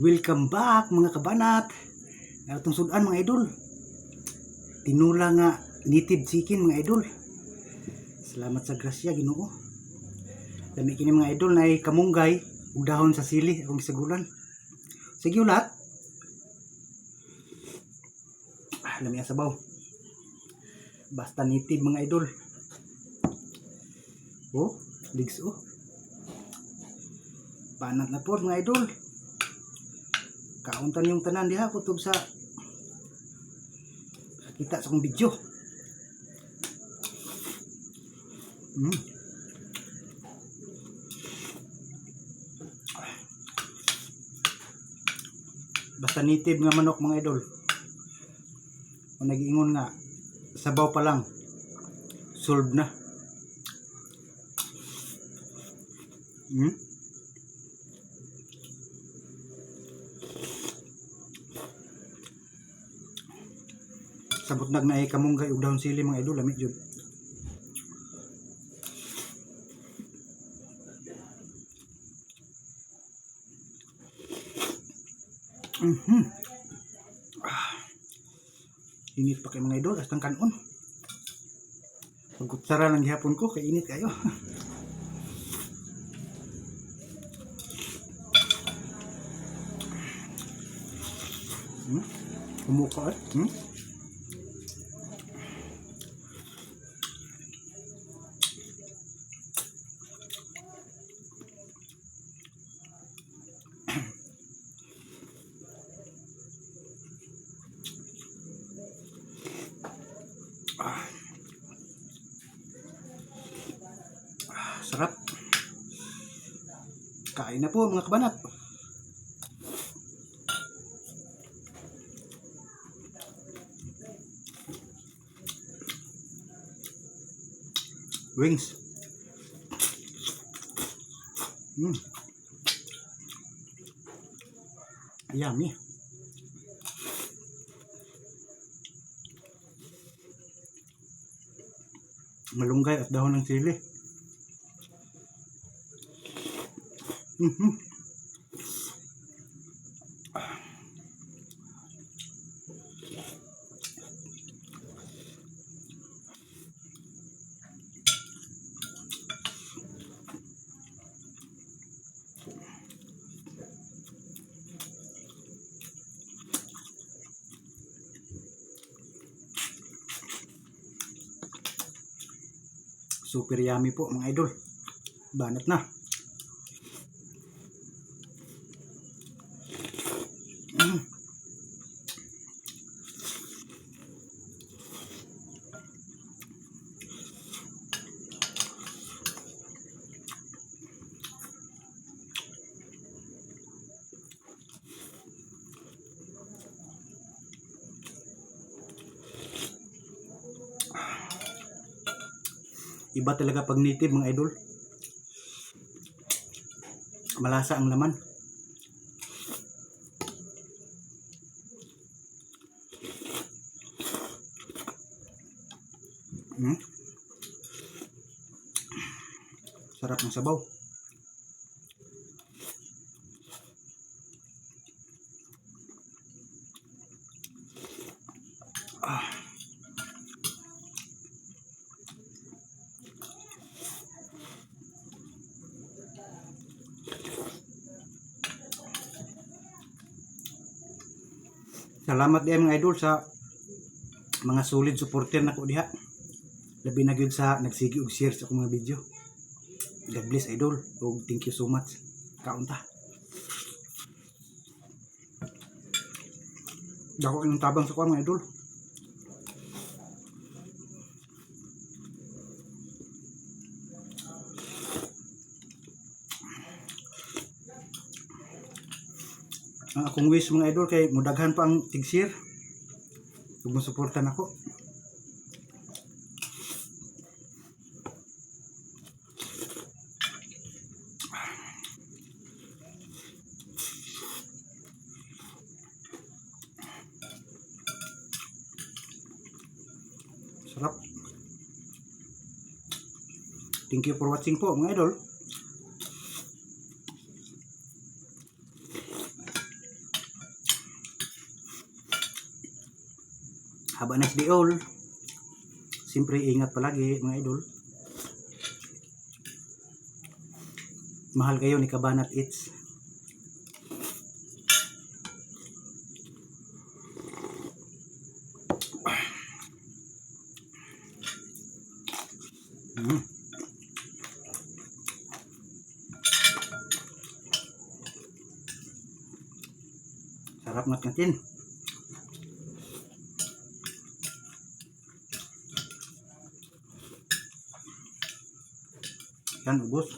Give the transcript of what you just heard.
Welcome back mga kabanat. Atong sudan mga idol. Tinula nga native chicken mga idol. Salamat sa grasya Ginoo. Lami kini mga idol na kamunggay ug dahon sa sili akong gisagulan. Sige ulat. Lami ang sabaw. Basta native mga idol. Oh, ligs oh. Banat na po mga idol. Kauntan yung tanan diha kutob sa kita sa akong video. Basta native nga manok mga idol. Kung nag-iingon nga sabaw pa lang solve na. Sabot nag naay kamunggay ug dahon sili mga idol lami jud. Init pa kay mga idol astang kanon. Pagkutsara lang gihapon ko kay init kayo. Kumuka sarap. Kain na po mga kabanat. Wings. Yummy. Malunggay at dahon ng sili. Super yummy po mga idol. Banat na. Iba talaga pag native mga idol. Malasa ang laman. Sarap ng sabaw. Salamat din mga idol sa mga solid supporter nako diha. Labi na gyud sa nagsigi og share sa akong mga video. God bless idol ug thank you so much. Kaunta. Dako ang tabang sa kuan mga idol. Ang akong wish mga idol kay mudaghan pa ang tig-share ug masuportan ako. Sarap. Thank you for watching po mga idol. Have a nice day all. Siyempre, ingat palagi mga idol. Mahal kayo ni Kabanat Eats. Sarap natin. Yan, ubos.